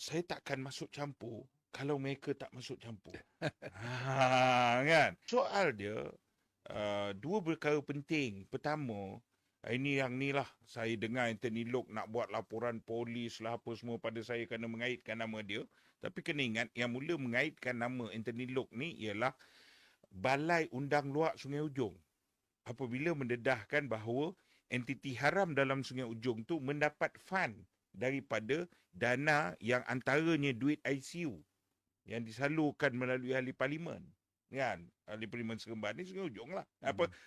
saya takkan masuk campur kalau mereka tak masuk campur. Kan? Soal dia, dua perkara penting. Pertama, ini yang ni lah, saya dengar Anthony Loke nak buat laporan polis lah apa semua pada saya kerana mengaitkan nama dia. Tapi kena ingat, yang mula mengaitkan nama Anthony Loke ni ialah Balai Undang Luak Sungai Ujong. Apabila mendedahkan bahawa entiti haram dalam Sungai Ujong tu mendapat fund daripada dana yang antaranya duit ICU yang disalurkan melalui ahli parlimen. Kan? Ahli parlimen Seremban ni Sungai Ujong lah.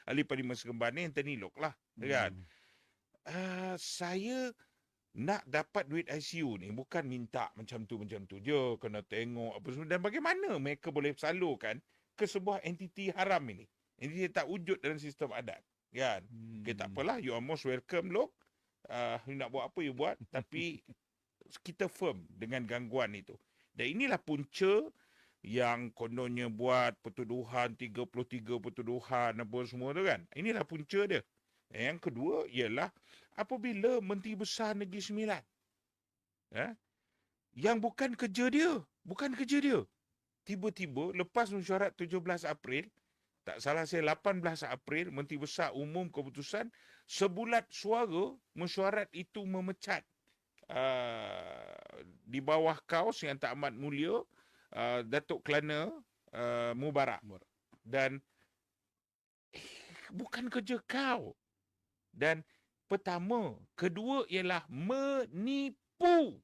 Ahli parlimen Seremban ni Anthony Loke lah. Kan? Saya nak dapat duit ICU ni bukan minta macam tu je, kena tengok apa semua, dan bagaimana mereka boleh salurkan ke sebuah entiti haram ini. Entiti tak wujud dalam sistem adat. Kan? Okay, tak apalah, you are most welcome, Loke. You nak buat apa, you buat. Tapi kita firm dengan gangguan itu. Dan inilah punca yang kononnya buat pertuduhan, 33 pertuduhan apa semua tu kan. Inilah punca dia. Yang kedua ialah apabila Menteri Besar Negeri Sembilan, yang bukan kerja dia, tiba-tiba lepas mesyuarat 17 April, tak salah saya 18 April, Menteri Besar umum keputusan sebulat suara mesyuarat itu memecat di bawah kaos yang tak amat mulia Datuk Kelana Mubarak. Dan bukan kerja kau. Dan pertama, kedua ialah menipu.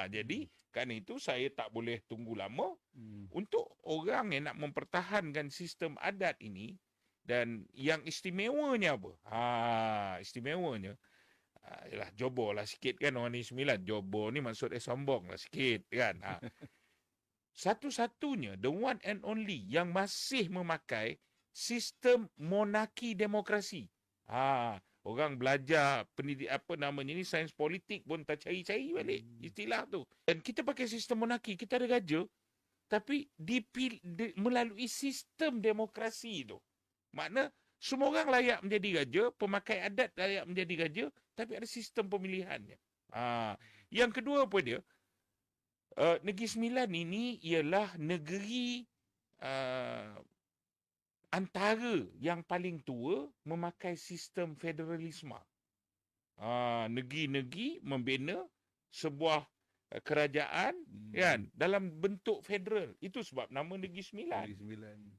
Jadi kerana itu saya tak boleh tunggu lama untuk orang yang nak mempertahankan sistem adat ini. Dan yang istimewanya apa? Istimewanya ialah jobo lah sikit kan orang ni 9. Jobo ni maksudnya sombong lah sikit kan. Satu-satunya, the one and only yang masih memakai sistem monarki demokrasi. Orang belajar ni sains politik pun tak cari-cari balik istilah tu. Dan kita pakai sistem monarki, kita ada raja, tapi melalui sistem demokrasi tu. Makna semua orang layak menjadi raja, pemakai adat layak menjadi raja, tapi ada sistem pemilihannya. Yang kedua apa dia? Negeri Sembilan ini ialah negeri antara yang paling tua memakai sistem federalisme. Negeri-negeri membina sebuah kerajaan kan dalam bentuk federal. Itu sebab nama Negeri Sembilan.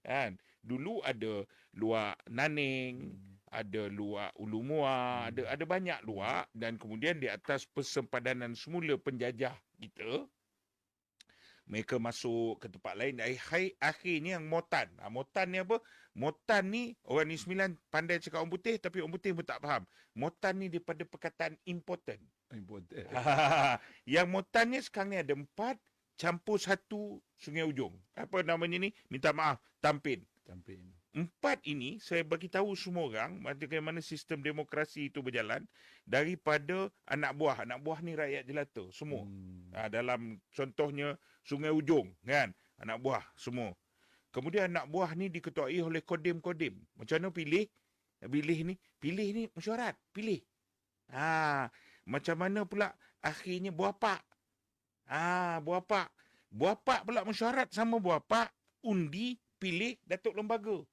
Kan? Dulu ada luar Naning, ada luar Ulumua, ada banyak luar, dan kemudian di atas persempadanan semula penjajah kita, mereka masuk ke tempat lain. Akhirnya yang Motan. Motan ni apa? Motan ni, orang ni 9 pandai cakap orang putih, tapi orang putih pun tak faham. Motan ni daripada perkataan important. Yang Motan ni sekarang ni ada 4 campur 1 Sungai Ujong. Apa namanya ni? Minta maaf. Tampin. 4 ini saya bagi tahu semua orang bagaimana sistem demokrasi itu berjalan daripada anak buah. Anak buah ni rakyat jelata semua. Dalam contohnya Sungai Ujong kan, anak buah semua. Kemudian anak buah ni diketuai oleh kodim-kodim. Macam mana pilih? Pilih ni mesyuarat, pilih. Macam mana pula akhirnya buapak? Buapak pula mesyuarat sama buapak, undi, pilih Datuk Lembaga.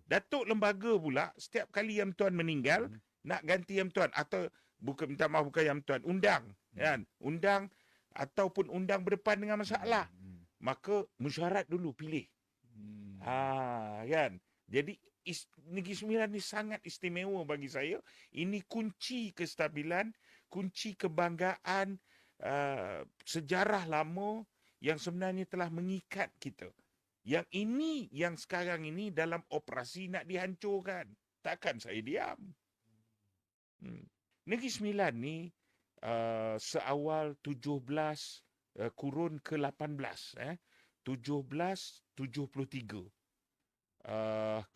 Datuk Lembaga pula setiap kali Yang Tuan meninggal nak ganti Yang Tuan, atau bukan Yang Tuan, undang kan, undang ataupun undang berdepan dengan masalah, maka mesyuarat dulu pilih. Kan. Jadi Negeri Sembilan ni sangat istimewa bagi saya. Ini kunci kestabilan, kunci kebanggaan, sejarah lama yang sebenarnya telah mengikat kita. Yang ini, yang sekarang ini dalam operasi nak dihancurkan. Takkan saya diam. Negeri Sembilan ni seawal 17 kurun ke-18, 1773.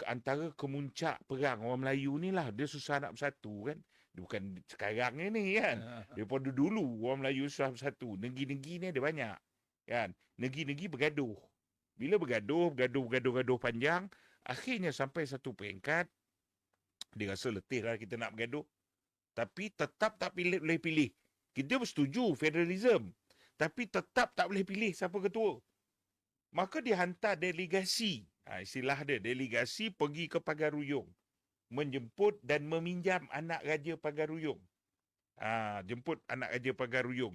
Antara kemuncak perang orang Melayu ni lah, dia susah nak bersatu kan. Dia bukan sekarang ni kan. Daripada dulu orang Melayu susah bersatu. Negeri-negeri ni ada banyak kan. Negeri-negeri bergaduh. Bila bergaduh panjang, akhirnya sampai satu peringkat dia rasa letih lah kita nak bergaduh. Tapi tetap tak boleh pilih. Kita bersetuju federalism. tapi tetap tak boleh pilih siapa ketua. Maka dia hantar delegasi. Istilah dia, delegasi pergi ke Pagar Ruyung. Menjemput dan meminjam anak raja Pagar Ruyung. Jemput anak raja Pagar Ruyung.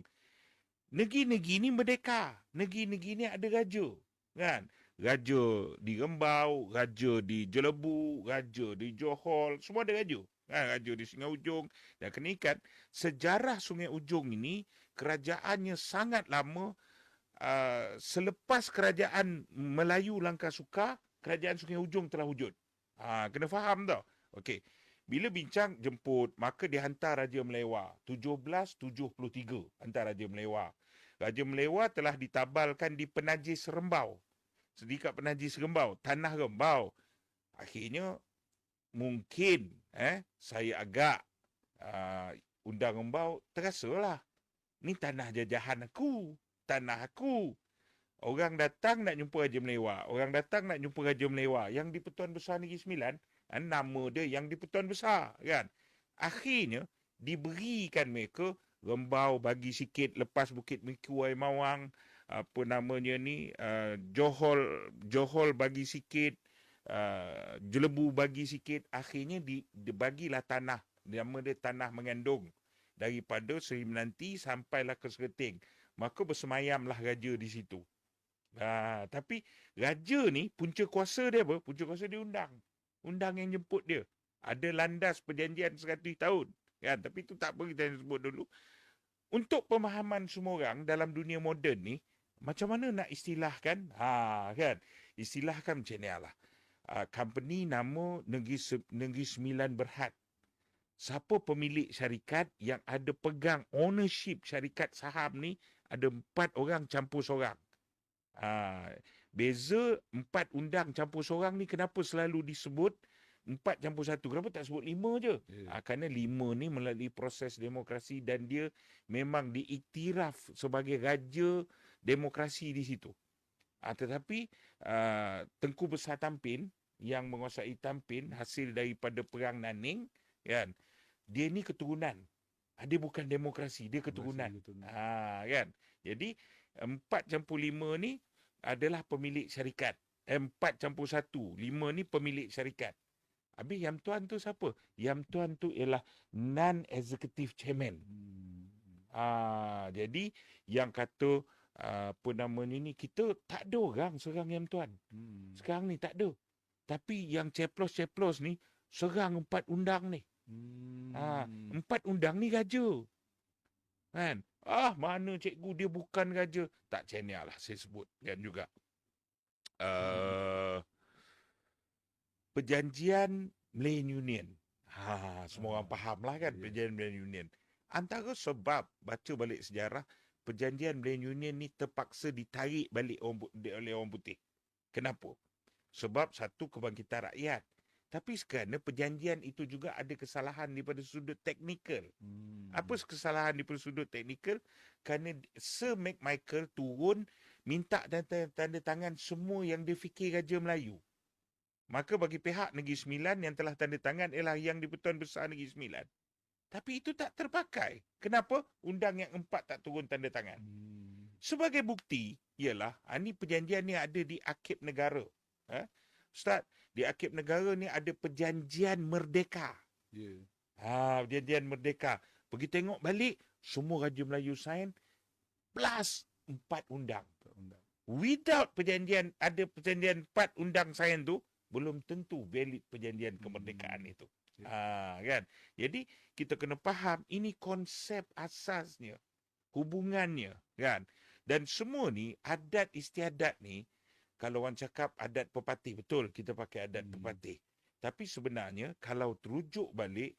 Negeri-negeri ni merdeka. Negeri-negeri ni ada raja. Kan? Raja di Rembau, raja di Jelebu, raja di Johor, semua ada raja. Raja di Sungai Ujong. Dan kena ikat, sejarah Sungai Ujong ini, kerajaannya sangat lama. Selepas kerajaan Melayu Langkah Sukar, kerajaan Sungai Ujong telah wujud. Kena faham tau. Okey. Bila bincang jemput, maka dihantar Raja Melewa. 1773 hantar Raja Melewa. Raja Melewa telah ditabalkan di Penajis Rembau. Sedikit Penajis Rembau, tanah Rembau. Akhirnya mungkin saya agak undang Rembau terasalah. Ni tanah jajahan aku. Tanah aku. Orang datang nak jumpa Raja Melewa. Orang datang nak jumpa Raja Melewa. Yang di Pertuan Besar Negeri Sembilan, nama dia yang di Pertuan Besar. Kan? Akhirnya, diberikan mereka Rembau bagi sikit, lepas Bukit Miku Air Mawang, apa namanya ni, Johor bagi sikit, Jelebu bagi sikit. Akhirnya dibagilah tanah. Nama dia Tanah Mengandung. Daripada Seri Menanti sampailah ke Sereting. Maka bersemayamlah raja di situ. Tapi raja ni punca kuasa dia apa? Punca kuasa dia undang. Undang yang jemput dia. Ada landas perjanjian 100 tahun. Kan? Tapi itu tak apa kita sebut dulu. Untuk pemahaman semua orang dalam dunia moden ni, macam mana nak istilahkan? Kan? Istilahkan macam ni lah. Company nama Negeri Sembilan Berhad. Siapa pemilik syarikat yang ada pegang ownership syarikat saham ni, ada 4 orang campur seorang. Beza 4 undang campur seorang ni kenapa selalu disebut 4 campur 1? Kenapa tak sebut 5 je? Kerana 5 ni melalui proses demokrasi dan dia memang diiktiraf sebagai raja demokrasi di situ. Tetapi Tengku Besar Tampin yang menguasai Tampin hasil daripada Perang Naning, kan? Dia ni keturunan. Dia bukan demokrasi, dia keturunan. Kan? Jadi 4/5 ni adalah pemilik syarikat. 4/1, 5 ni pemilik syarikat. Habis Yang Tuan tu siapa? Yang Tuan tu ialah non-executive chairman. Jadi yang kata apa namanya ni, kita tak ada orang serang Yang Tuan. Sekarang ni tak ada. Tapi yang ceplos-ceplos ni serang 4 undang ni. 4 undang ni raja. Kan? Mana cikgu dia bukan raja. Tak channel lah saya sebut. Dan juga Perjanjian Malayan Union. Semua orang faham lah kan, Perjanjian Malayan Union. Antara sebab baca balik sejarah, Perjanjian Malayan Union ni terpaksa ditarik balik oleh orang putih. Kenapa? Sebab satu, kebangkitan rakyat. Tapi kerana perjanjian itu juga ada kesalahan daripada sudut teknikal. Apa kesalahan daripada sudut teknikal? Kerana Sir McMichael turun minta tanda tangan semua yang dia fikir Raja Melayu. Maka bagi pihak Negeri Sembilan yang telah tanda tangan ialah yang di Pertuan Besar Negeri Sembilan. Tapi itu tak terpakai. Kenapa? Undang yang 4 tak turun tanda tangan. Sebagai bukti ialah ni perjanjian ni ada di Akib Negara. Ustaz, di Akib Negara ni ada Perjanjian Merdeka. Perjanjian Merdeka. Pergi tengok balik, semua Raja Melayu sign plus 4 undang. Without perjanjian, ada perjanjian 4 undang sign tu, belum tentu valid perjanjian kemerdekaan itu. Kan? Jadi kita kena faham ini konsep asasnya, hubungannya, kan? Dan semua ni adat istiadat ni, kalau orang cakap adat pepatih, betul kita pakai adat pepatih. Tapi sebenarnya kalau terujuk balik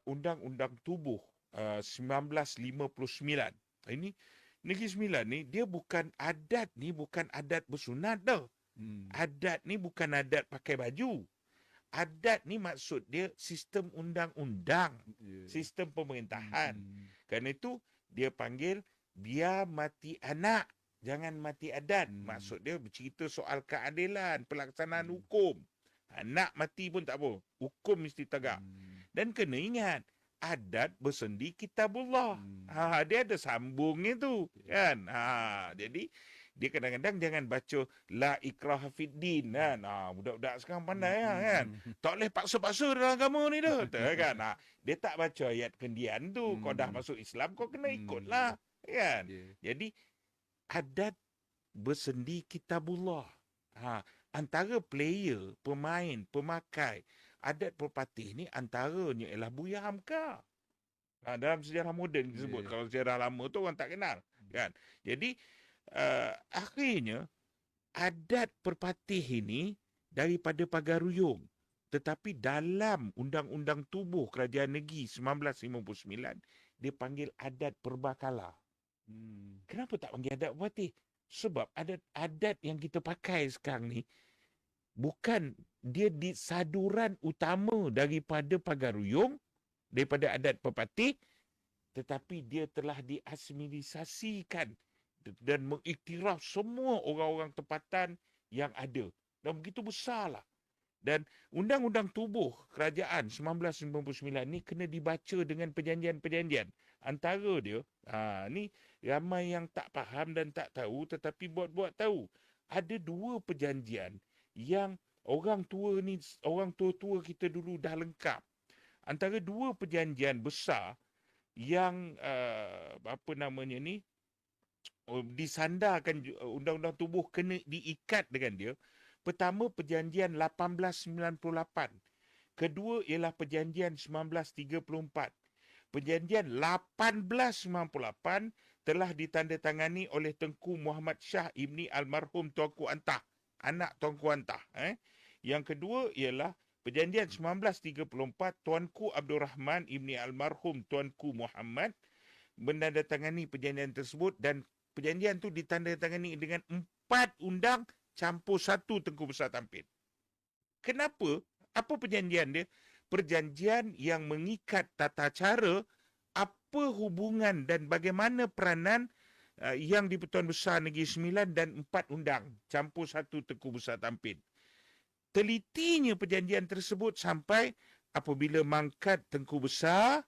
Undang-Undang Tubuh 1959. Ini Negeri Sembilan ni dia bukan adat bersunat tau. Adat ni bukan adat pakai baju. Adat ni maksud dia sistem undang-undang, sistem pemerintahan. Kerana itu dia panggil biar mati anak, jangan mati adat. Maksud dia bercerita soal keadilan, pelaksanaan hukum. Anak mati pun tak apa, hukum mesti tegak. Dan kena ingat, adat bersendi kitabullah. Dia ada sambungnya tu, kan. Jadi dia kadang-kadang jangan baca la ikraha fid din, kan. Budak-budak sekarang pandai kan. Tak boleh paksa-paksa dalam agama ni dah, kan. Dia tak baca ayat kendian tu. Kau dah masuk Islam, kau kena ikutlah, kan. Jadi adat bersendi kitabullah. Antara player, pemain, pemakai adat perpatih ni antaranya ialah Buya Hamka. Dalam sejarah moden disebut. Kalau sejarah lama tu orang tak kenal, kan. Jadi akhirnya adat perpatih ini daripada Pagaruyung, tetapi dalam Undang-Undang Tubuh Kerajaan Negeri 1959 dia panggil adat perbakala. Kenapa tak panggil adat perpatih? Sebab adat yang kita pakai sekarang ni bukan dia di saduran utama daripada Pagaruyung, daripada adat perpatih, tetapi dia telah diasimilisasikan dan mengiktiraf semua orang-orang tempatan yang ada. Dan begitu besarlah. Dan Undang-Undang Tubuh Kerajaan 1999 ni kena dibaca dengan perjanjian-perjanjian. Antara dia, ni ramai yang tak faham dan tak tahu, tetapi buat-buat tahu. Ada 2 perjanjian yang orang tua-tua kita dulu dah lengkap. Antara 2 perjanjian besar yang disandarkan Undang-Undang Tubuh kena diikat dengan dia. Pertama, Perjanjian 1898. Kedua ialah Perjanjian 1934. Perjanjian 1898 telah ditandatangani oleh Tengku Muhammad Shah Ibni Almarhum Tuanku Antah, anak Tuanku Antah. Yang kedua ialah Perjanjian 1934 Tuanku Abdul Rahman Ibni Almarhum Tuanku Muhammad menandatangani perjanjian tersebut, dan perjanjian tu ditandatangani dengan 4 undang campur 1 Tengku Besar Tampin. Kenapa? Apa perjanjian dia? Perjanjian yang mengikat tata cara, apa hubungan dan bagaimana peranan yang di-Pertuan Besar Negeri Sembilan dan 4 undang campur 1 Tengku Besar Tampin. Telitinya perjanjian tersebut sampai apabila mangkat Tengku Besar,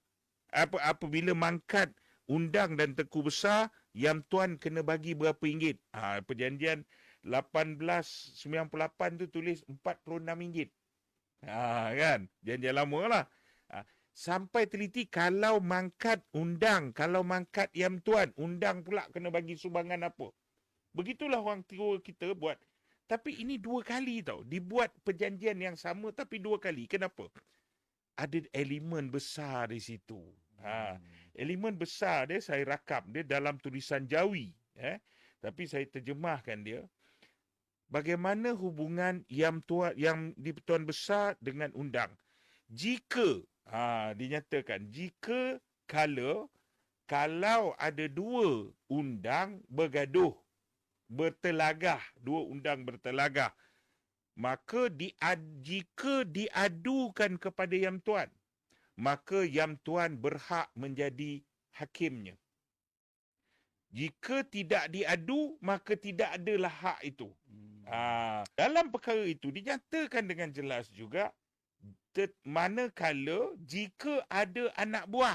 apabila mangkat undang dan Tengku Besar, Yam Tuan kena bagi berapa ringgit. Perjanjian 1898 tu tulis RM46. Kan? Janjian lama lah. Sampai teliti kalau mangkat undang, kalau mangkat Yam Tuan, undang pula kena bagi sumbangan apa. Begitulah orang tua kita buat. Tapi ini 2 kali tau. Dibuat perjanjian yang sama tapi 2 kali. Kenapa? Ada elemen besar di situ. Elemen besar dia saya rakam dia dalam tulisan Jawi. Tapi saya terjemahkan dia. Bagaimana hubungan yang di-Pertuan Besar dengan undang. Jika, dinyatakan, jika kalau ada 2 undang bergaduh, bertelagah, 2 undang bertelagah, maka jika diadukan kepada Yam Tuan, maka Yam Tuan berhak menjadi hakimnya. Jika tidak diadu, maka tidak adalah hak itu. Dalam perkara itu dinyatakan dengan jelas juga, manakala jika ada anak buah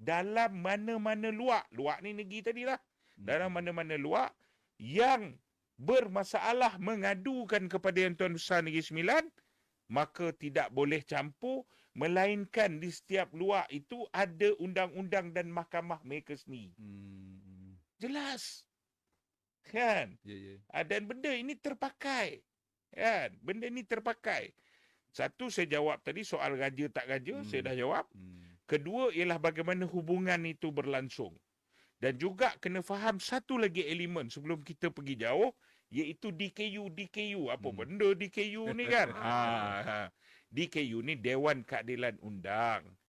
dalam mana-mana luak ni negeri tadilah, dalam mana-mana luak yang bermasalah mengadukan kepada Yang Tuan Besar Negeri Sembilan, maka tidak boleh campur, melainkan di setiap luak itu ada undang-undang dan mahkamah mereka sendiri. Jelas. Kan? Dan benda ini terpakai. Kan? Benda ini terpakai. Satu, saya jawab tadi soal raja tak raja, saya dah jawab. Kedua ialah bagaimana hubungan itu berlangsung. Dan juga kena faham satu lagi elemen sebelum kita pergi jauh, iaitu DKU. Apa benda DKU ni kan? DKU ni Dewan Keadilan Undang.